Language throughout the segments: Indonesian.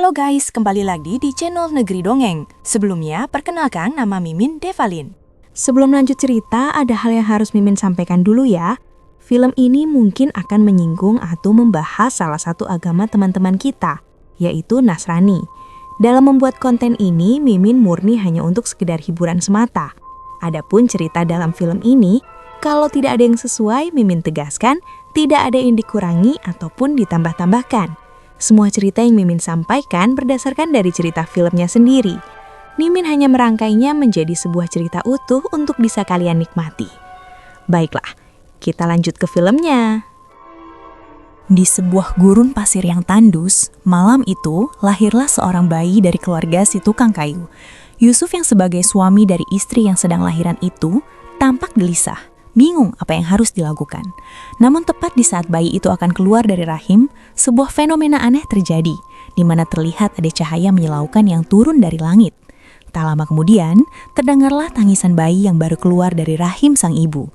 Halo guys, kembali lagi di channel Negeri Dongeng. Sebelumnya, perkenalkan nama Mimin Devalin. Sebelum lanjut cerita, ada hal yang harus Mimin sampaikan dulu ya. Film ini mungkin akan menyinggung atau membahas salah satu agama teman-teman kita, yaitu Nasrani. Dalam membuat konten ini, Mimin murni hanya untuk sekedar hiburan semata. Adapun cerita dalam film ini, kalau tidak ada yang sesuai, Mimin tegaskan, tidak ada yang dikurangi ataupun ditambah-tambahkan. Semua cerita yang Mimin sampaikan berdasarkan dari cerita filmnya sendiri. Mimin hanya merangkainya menjadi sebuah cerita utuh untuk bisa kalian nikmati. Baiklah, kita lanjut ke filmnya. Di sebuah gurun pasir yang tandus, malam itu lahirlah seorang bayi dari keluarga si tukang kayu. Yusuf yang sebagai suami dari istri yang sedang lahiran itu tampak gelisah, bingung apa yang harus dilakukan. Namun tepat di saat bayi itu akan keluar dari rahim, sebuah fenomena aneh terjadi, di mana terlihat ada cahaya menyilaukan yang turun dari langit. Tak lama kemudian, terdengarlah tangisan bayi yang baru keluar dari rahim sang ibu.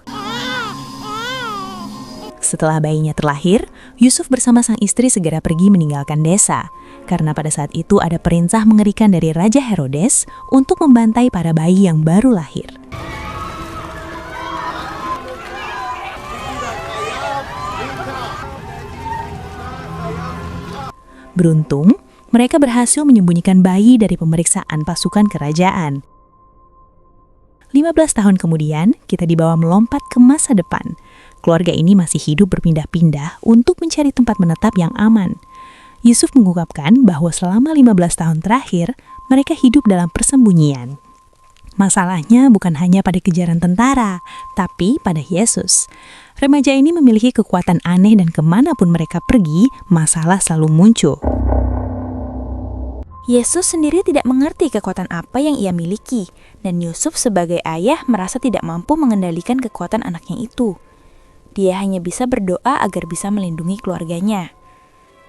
Setelah bayinya terlahir, Yusuf bersama sang istri segera pergi meninggalkan desa, karena pada saat itu ada perintah mengerikan dari Raja Herodes untuk membantai para bayi yang baru lahir. Beruntung, mereka berhasil menyembunyikan bayi dari pemeriksaan pasukan kerajaan. 15 tahun kemudian, kita dibawa melompat ke masa depan. Keluarga ini masih hidup berpindah-pindah untuk mencari tempat menetap yang aman. Yusuf mengungkapkan bahwa selama 15 tahun terakhir, mereka hidup dalam persembunyian. Masalahnya bukan hanya pada kejaran tentara, tapi pada Yesus. Remaja ini memiliki kekuatan aneh dan kemanapun mereka pergi, masalah selalu muncul. Yesus sendiri tidak mengerti kekuatan apa yang ia miliki, dan Yusuf sebagai ayah merasa tidak mampu mengendalikan kekuatan anaknya itu. Dia hanya bisa berdoa agar bisa melindungi keluarganya.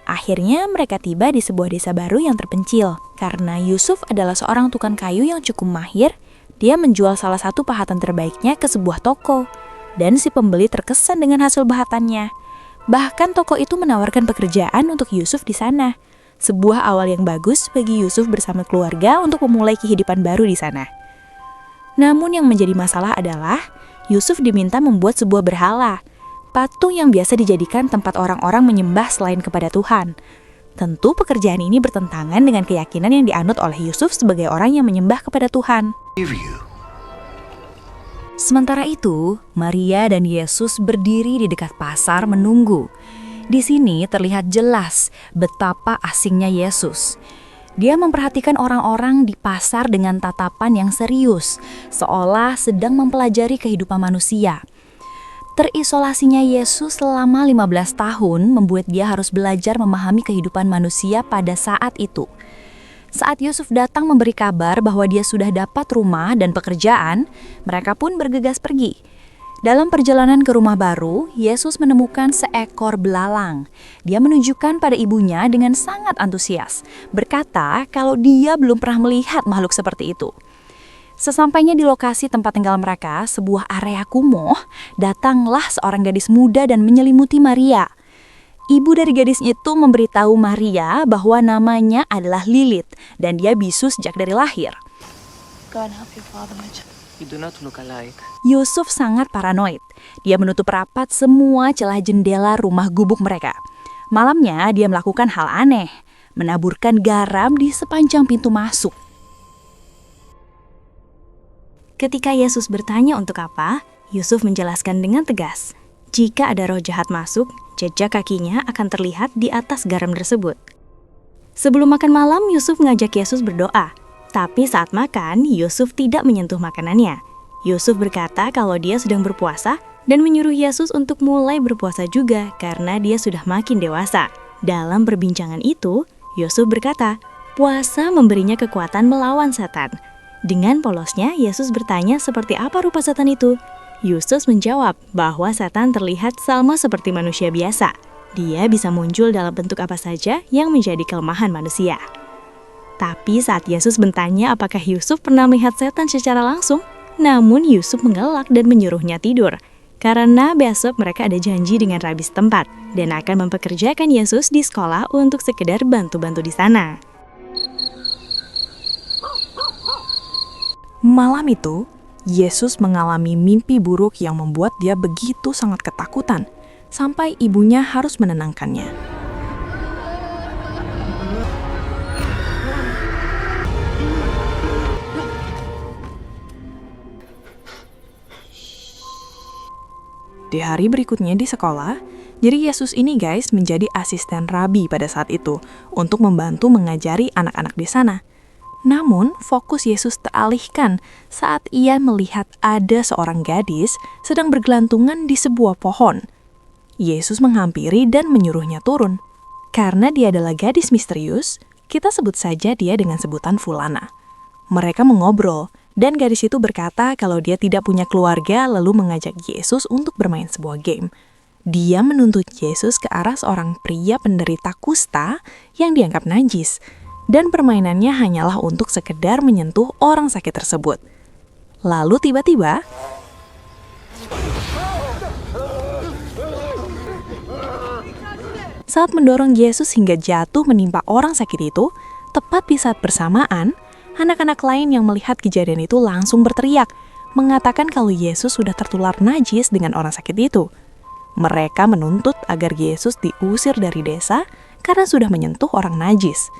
Akhirnya mereka tiba di sebuah desa baru yang terpencil. Karena Yusuf adalah seorang tukang kayu yang cukup mahir, dia menjual salah satu pahatan terbaiknya ke sebuah toko. Dan si pembeli terkesan dengan hasil bahatannya. Bahkan toko itu menawarkan pekerjaan untuk Yusuf di sana. Sebuah awal yang bagus bagi Yusuf bersama keluarga untuk memulai kehidupan baru di sana. Namun yang menjadi masalah adalah Yusuf diminta membuat sebuah berhala, patung yang biasa dijadikan tempat orang-orang menyembah selain kepada Tuhan. Tentu pekerjaan ini bertentangan dengan keyakinan yang dianut oleh Yusuf sebagai orang yang menyembah kepada Tuhan. Sementara itu, Maria dan Yesus berdiri di dekat pasar menunggu. Di sini terlihat jelas betapa asingnya Yesus. Dia memperhatikan orang-orang di pasar dengan tatapan yang serius, seolah sedang mempelajari kehidupan manusia. Terisolasinya Yesus selama 15 tahun membuat dia harus belajar memahami kehidupan manusia pada saat itu. Saat Yusuf datang memberi kabar bahwa dia sudah dapat rumah dan pekerjaan, mereka pun bergegas pergi. Dalam perjalanan ke rumah baru, Yesus menemukan seekor belalang. Dia menunjukkan pada ibunya dengan sangat antusias, berkata kalau dia belum pernah melihat makhluk seperti itu. Sesampainya di lokasi tempat tinggal mereka, sebuah area kumuh, datanglah seorang gadis muda dan menyelimuti Maria. Ibu dari gadis itu memberitahu Maria bahwa namanya adalah Lilith dan dia bisu sejak dari lahir. Yusuf sangat paranoid. Dia menutup rapat semua celah jendela rumah gubuk mereka. Malamnya dia melakukan hal aneh, menaburkan garam di sepanjang pintu masuk. Ketika Yesus bertanya untuk apa, Yusuf menjelaskan dengan tegas. Jika ada roh jahat masuk, jejak kakinya akan terlihat di atas garam tersebut. Sebelum makan malam, Yusuf mengajak Yesus berdoa. Tapi saat makan, Yusuf tidak menyentuh makanannya. Yusuf berkata kalau dia sedang berpuasa dan menyuruh Yesus untuk mulai berpuasa juga karena dia sudah makin dewasa. Dalam perbincangan itu, Yusuf berkata, puasa memberinya kekuatan melawan setan. Dengan polosnya, Yesus bertanya seperti apa rupa setan itu. Yusuf menjawab bahwa setan terlihat sama seperti manusia biasa. Dia bisa muncul dalam bentuk apa saja yang menjadi kelemahan manusia. Tapi saat Yesus bertanya apakah Yusuf pernah melihat setan secara langsung, namun Yusuf mengelak dan menyuruhnya tidur. Karena besok mereka ada janji dengan rabi setempat dan akan mempekerjakan Yesus di sekolah untuk sekedar bantu-bantu di sana. Malam itu, Yesus mengalami mimpi buruk yang membuat dia begitu sangat ketakutan, sampai ibunya harus menenangkannya. Di hari berikutnya di sekolah, jadi Yesus ini guys menjadi asisten rabi pada saat itu untuk membantu mengajari anak-anak di sana. Namun, fokus Yesus teralihkan saat ia melihat ada seorang gadis sedang bergelantungan di sebuah pohon. Yesus menghampiri dan menyuruhnya turun. Karena dia adalah gadis misterius, kita sebut saja dia dengan sebutan Fulana. Mereka mengobrol, dan gadis itu berkata kalau dia tidak punya keluarga lalu mengajak Yesus untuk bermain sebuah game. Dia menuntut Yesus ke arah seorang pria penderita kusta yang dianggap najis, dan permainannya hanyalah untuk sekedar menyentuh orang sakit tersebut. Lalu tiba-tiba, saat mendorong Yesus hingga jatuh menimpa orang sakit itu, tepat di saat bersamaan, anak-anak lain yang melihat kejadian itu langsung berteriak, mengatakan kalau Yesus sudah tertular najis dengan orang sakit itu. Mereka menuntut agar Yesus diusir dari desa karena sudah menyentuh orang najis.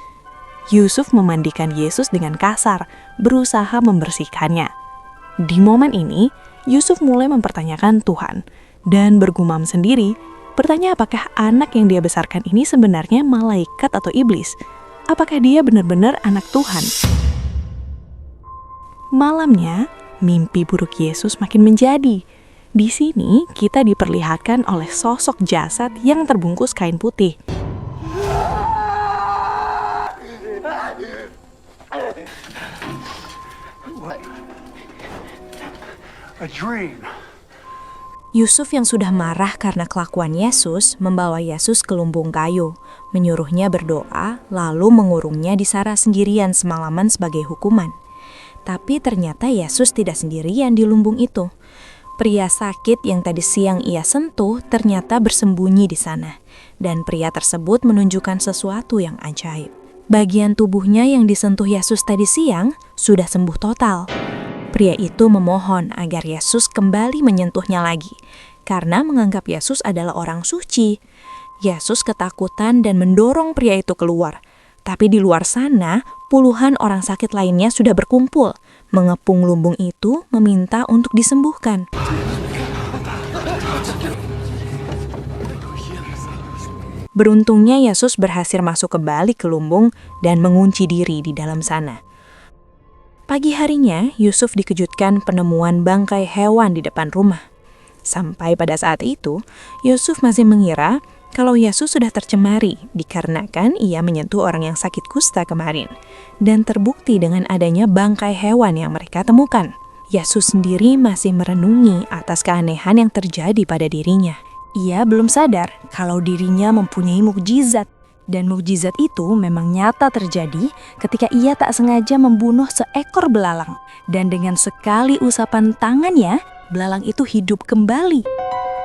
Yusuf memandikan Yesus dengan kasar, berusaha membersihkannya. Di momen ini, Yusuf mulai mempertanyakan Tuhan dan bergumam sendiri, bertanya apakah anak yang dia besarkan ini sebenarnya malaikat atau iblis? Apakah dia benar-benar anak Tuhan? Malamnya, mimpi buruk Yesus makin menjadi. Di sini, kita diperlihatkan oleh sosok jasad yang terbungkus kain putih. A dream. Yusuf yang sudah marah karena kelakuan Yesus membawa Yesus ke lumbung kayu, menyuruhnya berdoa, lalu mengurungnya di sana sendirian semalaman sebagai hukuman. Tapi ternyata Yesus tidak sendirian di lumbung itu. Pria sakit yang tadi siang ia sentuh ternyata bersembunyi di sana, dan pria tersebut menunjukkan sesuatu yang ajaib. Bagian tubuhnya yang disentuh Yesus tadi siang sudah sembuh total. Pria itu memohon agar Yesus kembali menyentuhnya lagi, karena menganggap Yesus adalah orang suci. Yesus ketakutan dan mendorong pria itu keluar. Tapi di luar sana, puluhan orang sakit lainnya sudah berkumpul, mengepung lumbung itu meminta untuk disembuhkan. Beruntungnya Yesus berhasil masuk kembali ke lumbung dan mengunci diri di dalam sana. Pagi harinya, Yusuf dikejutkan penemuan bangkai hewan di depan rumah. Sampai pada saat itu, Yusuf masih mengira kalau Yesus sudah tercemari dikarenakan ia menyentuh orang yang sakit kusta kemarin. Dan terbukti dengan adanya bangkai hewan yang mereka temukan. Yesus sendiri masih merenungi atas keanehan yang terjadi pada dirinya. Ia belum sadar kalau dirinya mempunyai mukjizat. Dan mukjizat itu memang nyata terjadi ketika ia tak sengaja membunuh seekor belalang. Dan dengan sekali usapan tangannya, belalang itu hidup kembali.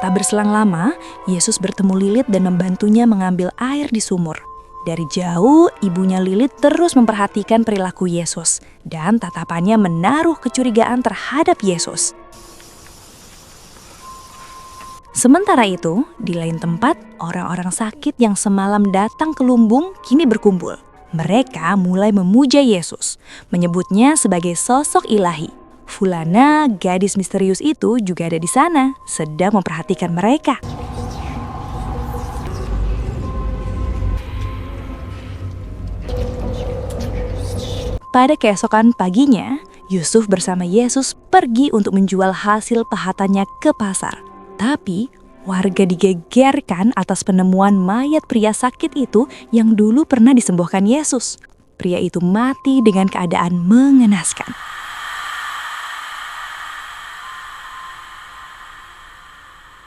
Tak berselang lama, Yesus bertemu Lilit dan membantunya mengambil air di sumur. Dari jauh, ibunya Lilit terus memperhatikan perilaku Yesus. Dan tatapannya menaruh kecurigaan terhadap Yesus. Sementara itu, di lain tempat, orang-orang sakit yang semalam datang ke lumbung kini berkumpul. Mereka mulai memuja Yesus, menyebutnya sebagai sosok ilahi. Fulana, gadis misterius itu juga ada di sana, sedang memperhatikan mereka. Pada keesokan paginya, Yusuf bersama Yesus pergi untuk menjual hasil pahatannya ke pasar. Tapi, warga digegerkan atas penemuan mayat pria sakit itu yang dulu pernah disembuhkan Yesus. Pria itu mati dengan keadaan mengenaskan.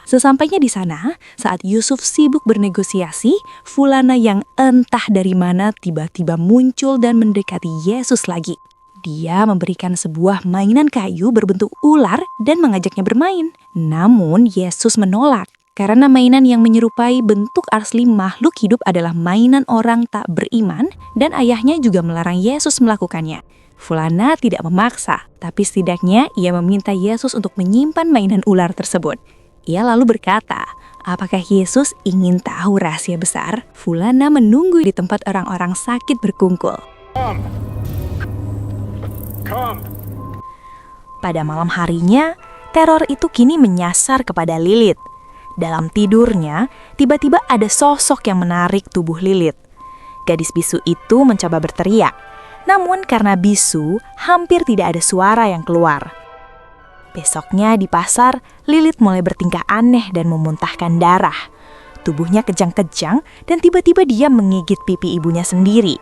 Sesampainya di sana, saat Yusuf sibuk bernegosiasi, Fulana yang entah dari mana tiba-tiba muncul dan mendekati Yesus lagi. Dia memberikan sebuah mainan kayu berbentuk ular dan mengajaknya bermain. Namun Yesus menolak Karena mainan yang menyerupai bentuk asli makhluk hidup adalah mainan orang tak beriman dan ayahnya juga melarang Yesus melakukannya. Fulana tidak memaksa, tapi setidaknya ia meminta Yesus untuk menyimpan mainan ular tersebut. Ia lalu berkata, apakah Yesus ingin tahu rahasia besar? Fulana menunggu di tempat orang-orang sakit berkumpul. Come. Pada malam harinya, teror itu kini menyasar kepada Lilith. Dalam tidurnya, tiba-tiba ada sosok yang menarik tubuh Lilith. Gadis bisu itu mencoba berteriak, namun karena bisu, hampir tidak ada suara yang keluar. Besoknya di pasar, Lilith mulai bertingkah aneh dan memuntahkan darah. Tubuhnya kejang-kejang dan tiba-tiba dia menggigit pipi ibunya sendiri.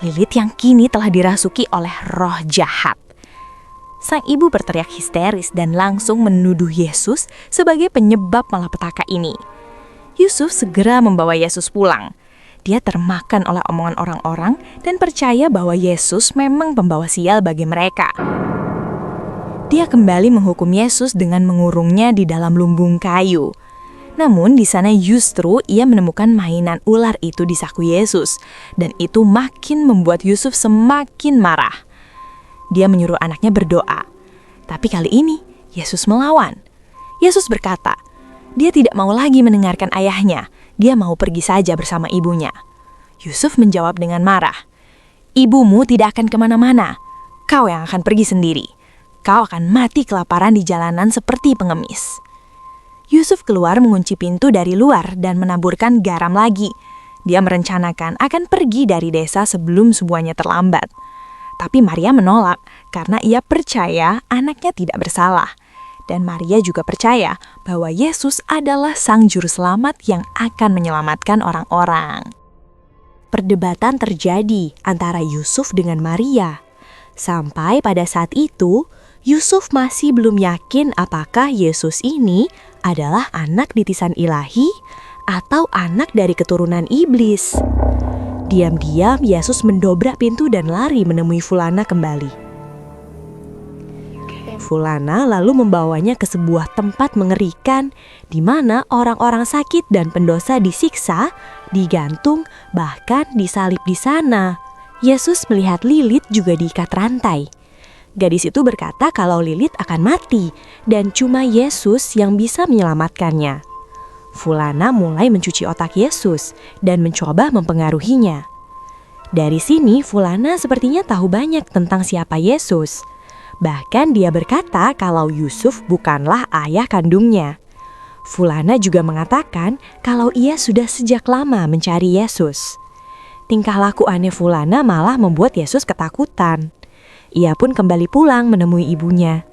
Lilith yang kini telah dirasuki oleh roh jahat. Sang ibu berteriak histeris dan langsung menuduh Yesus sebagai penyebab malapetaka ini. Yusuf segera membawa Yesus pulang. Dia termakan oleh omongan orang-orang dan percaya bahwa Yesus memang pembawa sial bagi mereka. Dia kembali menghukum Yesus dengan mengurungnya di dalam lumbung kayu. Namun di sana justru ia menemukan mainan ular itu di saku Yesus, dan itu makin membuat Yusuf semakin marah. Dia menyuruh anaknya berdoa. Tapi kali ini, Yesus melawan. Yesus berkata, dia tidak mau lagi mendengarkan ayahnya. Dia mau pergi saja bersama ibunya. Yusuf menjawab dengan marah, ibumu tidak akan kemana-mana. Kau yang akan pergi sendiri. Kau akan mati kelaparan di jalanan seperti pengemis. Yusuf keluar mengunci pintu dari luar dan menaburkan garam lagi. Dia merencanakan akan pergi dari desa sebelum semuanya terlambat. Tapi Maria menolak karena ia percaya anaknya tidak bersalah. Dan Maria juga percaya bahwa Yesus adalah sang juru selamat yang akan menyelamatkan orang-orang. Perdebatan terjadi antara Yusuf dengan Maria. Sampai pada saat itu, Yusuf masih belum yakin apakah Yesus ini adalah anak titisan ilahi atau anak dari keturunan iblis. Diam-diam Yesus mendobrak pintu dan lari menemui Fulana kembali. Fulana lalu membawanya ke sebuah tempat mengerikan di mana orang-orang sakit dan pendosa disiksa, digantung, bahkan disalib di sana. Yesus melihat Lilith juga diikat rantai. Gadis itu berkata kalau Lilith akan mati dan cuma Yesus yang bisa menyelamatkannya. Fulana mulai mencuci otak Yesus dan mencoba mempengaruhinya. Dari sini Fulana sepertinya tahu banyak tentang siapa Yesus. Bahkan dia berkata kalau Yusuf bukanlah ayah kandungnya. Fulana juga mengatakan kalau ia sudah sejak lama mencari Yesus. Tingkah laku aneh Fulana malah membuat Yesus ketakutan. Ia pun kembali pulang menemui ibunya.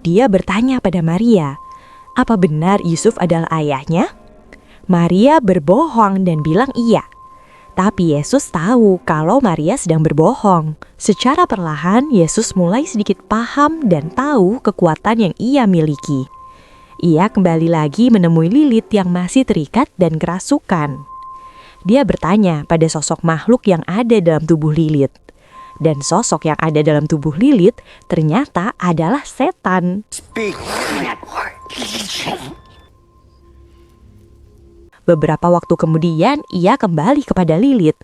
Dia bertanya pada Maria, apa benar Yusuf adalah ayahnya? Maria berbohong dan bilang iya. Tapi Yesus tahu kalau Maria sedang berbohong. Secara perlahan, Yesus mulai sedikit paham dan tahu kekuatan yang ia miliki. Ia kembali lagi menemui Lilith yang masih terikat dan kerasukan. Dia bertanya pada sosok makhluk yang ada dalam tubuh Lilith. Dan sosok yang ada dalam tubuh Lilith ternyata adalah setan. Speak. Beberapa waktu kemudian, ia kembali kepada Lilith.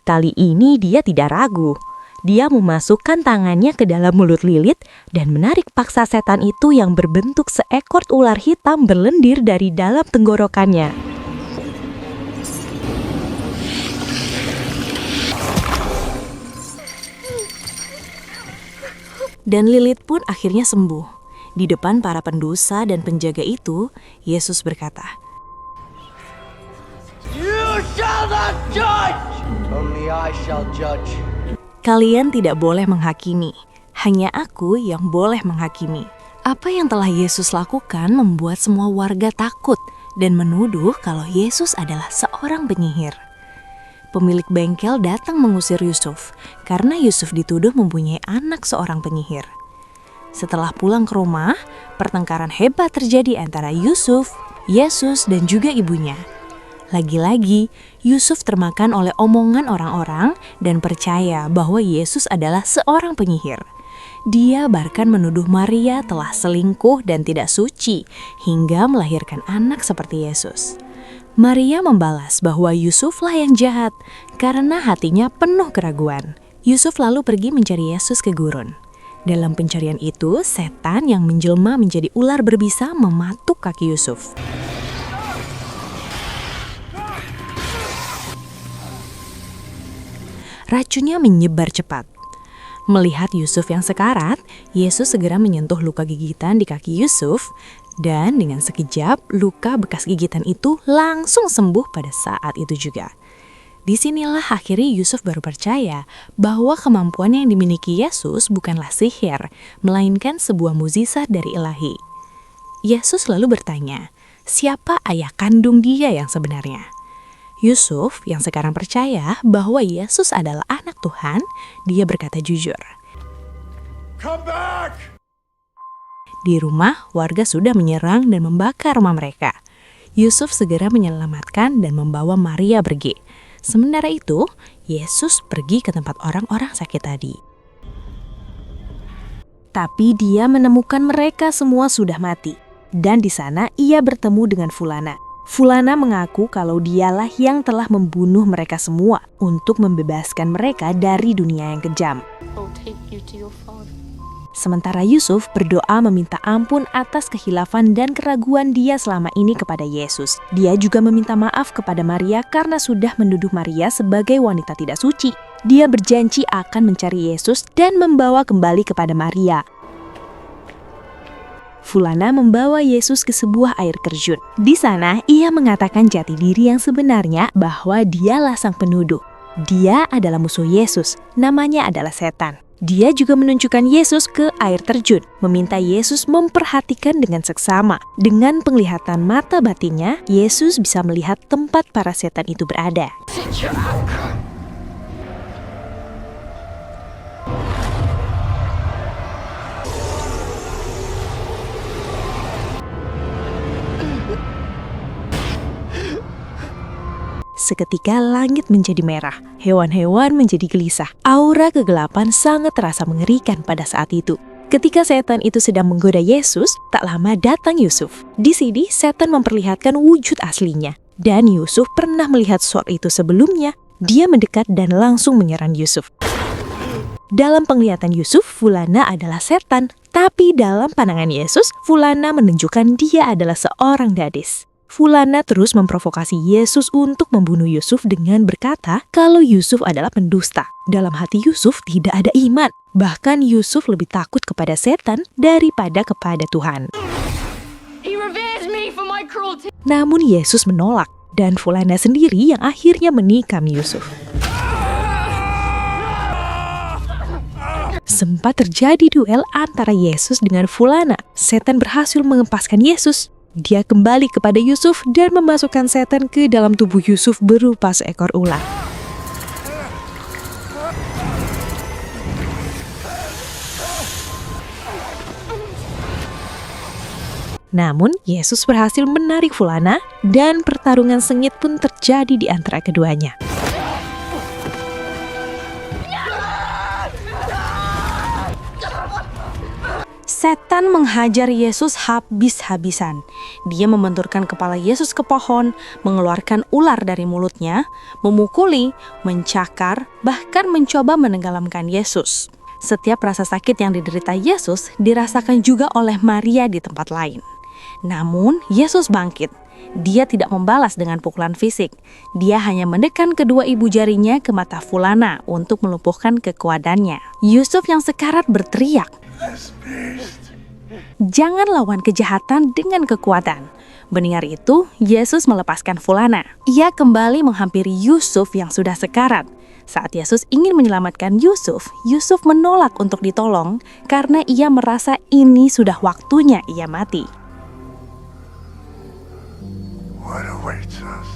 Kali ini dia tidak ragu. Dia memasukkan tangannya ke dalam mulut Lilith dan menarik paksa setan itu yang berbentuk seekor ular hitam berlendir dari dalam tenggorokannya. Dan Lilith pun akhirnya sembuh. Di depan para pendosa dan penjaga itu, Yesus berkata, You shall not judge! Only I shall judge. kalian tidak boleh menghakimi, hanya aku yang boleh menghakimi. Apa yang telah Yesus lakukan membuat semua warga takut dan menuduh kalau Yesus adalah seorang penyihir. Pemilik bengkel datang mengusir Yusuf karena Yusuf dituduh mempunyai anak seorang penyihir. Setelah pulang ke rumah, pertengkaran hebat terjadi antara Yusuf, Yesus, dan juga ibunya. Lagi-lagi, Yusuf termakan oleh omongan orang-orang dan percaya bahwa Yesus adalah seorang penyihir. Dia bahkan menuduh Maria telah selingkuh dan tidak suci hingga melahirkan anak seperti Yesus. Maria membalas bahwa Yusuflah yang jahat karena hatinya penuh keraguan. Yusuf lalu pergi mencari Yesus ke gurun. Dalam pencarian itu, setan yang menjelma menjadi ular berbisa mematuk kaki Yusuf. Racunnya menyebar cepat. Melihat Yusuf yang sekarat, Yesus segera menyentuh luka gigitan di kaki Yusuf, dan dengan sekejap luka bekas gigitan itu langsung sembuh pada saat itu juga. Disinilah akhirnya Yusuf baru percaya bahwa kemampuan yang dimiliki Yesus bukanlah sihir, melainkan sebuah mukjizat dari Ilahi. Yesus lalu bertanya, siapa ayah kandung dia yang sebenarnya? Yusuf yang sekarang percaya bahwa Yesus adalah anak Tuhan, dia berkata jujur. Come back! Di rumah, warga sudah menyerang dan membakar rumah mereka. Yusuf segera menyelamatkan dan membawa Maria pergi. Sementara itu, Yesus pergi ke tempat orang-orang sakit tadi. Tapi dia menemukan mereka semua sudah mati. Dan di sana ia bertemu dengan Fulana. Fulana mengaku kalau dialah yang telah membunuh mereka semua untuk membebaskan mereka dari dunia yang kejam. Sementara Yusuf berdoa meminta ampun atas kehilafan dan keraguan dia selama ini kepada Yesus. Dia juga meminta maaf kepada Maria karena sudah menuduh Maria sebagai wanita tidak suci. Dia berjanji akan mencari Yesus dan membawa kembali kepada Maria. Fulana membawa Yesus ke sebuah air terjun. Di sana, ia mengatakan jati diri yang sebenarnya bahwa dialah sang penuduh. Dia adalah musuh Yesus, namanya adalah setan. Dia juga menunjukkan Yesus ke air terjun, meminta Yesus memperhatikan dengan seksama. Dengan penglihatan mata batinnya, Yesus bisa melihat tempat para setan itu berada. Seketika langit menjadi merah, hewan-hewan menjadi gelisah. Aura kegelapan sangat terasa mengerikan pada saat itu. Ketika setan itu sedang menggoda Yesus, tak lama datang Yusuf. Di sini setan memperlihatkan wujud aslinya. Dan Yusuf pernah melihat soal itu sebelumnya. Dia mendekat dan langsung menyerang Yusuf. Dalam penglihatan Yusuf, Fulana adalah setan. Tapi dalam pandangan Yesus, Fulana menunjukkan dia adalah seorang gadis. Fulana terus memprovokasi Yesus untuk membunuh Yusuf dengan berkata kalau Yusuf adalah pendusta. Dalam hati Yusuf tidak ada iman. Bahkan Yusuf lebih takut kepada setan daripada kepada Tuhan. Namun Yesus menolak dan Fulana sendiri yang akhirnya menikam Yusuf. Sempat terjadi duel antara Yesus dengan Fulana. Setan berhasil mengempaskan Yesus. Dia kembali kepada Yusuf dan memasukkan setan ke dalam tubuh Yusuf berupa seekor ular. Namun, Yesus berhasil menarik Fulana dan pertarungan sengit pun terjadi di antara keduanya. Setan menghajar Yesus habis-habisan. Dia membenturkan kepala Yesus ke pohon, mengeluarkan ular dari mulutnya, memukuli, mencakar, bahkan mencoba menenggelamkan Yesus. Setiap rasa sakit yang diderita Yesus dirasakan juga oleh Maria di tempat lain. Namun, Yesus bangkit. Dia tidak membalas dengan pukulan fisik. Dia hanya mendekan kedua ibu jarinya ke mata Fulana untuk melumpuhkan kekuatannya. Yusuf yang sekarat berteriak, "Jangan lawan kejahatan dengan kekuatan." Mendengar itu, Yesus melepaskan Fulana. Ia kembali menghampiri Yusuf yang sudah sekarat. Saat Yesus ingin menyelamatkan Yusuf, Yusuf menolak untuk ditolong karena ia merasa ini sudah waktunya ia mati. What awaits us?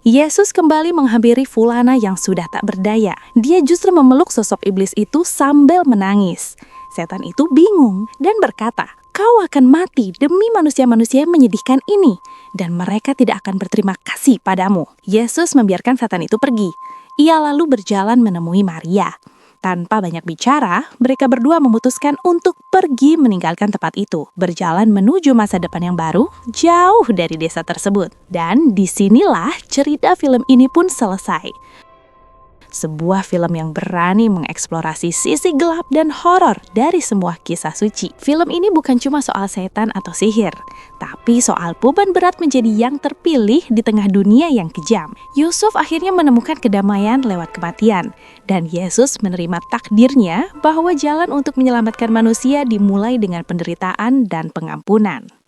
Yesus kembali menghampiri Fulana yang sudah tak berdaya. Dia justru memeluk sosok iblis itu sambil menangis. Setan itu bingung dan berkata, "Kau akan mati demi manusia-manusia yang menyedihkan ini, dan mereka tidak akan berterima kasih padamu." Yesus membiarkan setan itu pergi. Ia lalu berjalan menemui Maria. Tanpa banyak bicara, mereka berdua memutuskan untuk pergi meninggalkan tempat itu, berjalan menuju masa depan yang baru, jauh dari desa tersebut. Dan disinilah cerita film ini pun selesai. Sebuah film yang berani mengeksplorasi sisi gelap dan horor dari semua kisah suci. Film ini bukan cuma soal setan atau sihir, tapi soal beban berat menjadi yang terpilih di tengah dunia yang kejam. Yusuf akhirnya menemukan kedamaian lewat kematian, dan Yesus menerima takdirnya bahwa jalan untuk menyelamatkan manusia dimulai dengan penderitaan dan pengampunan.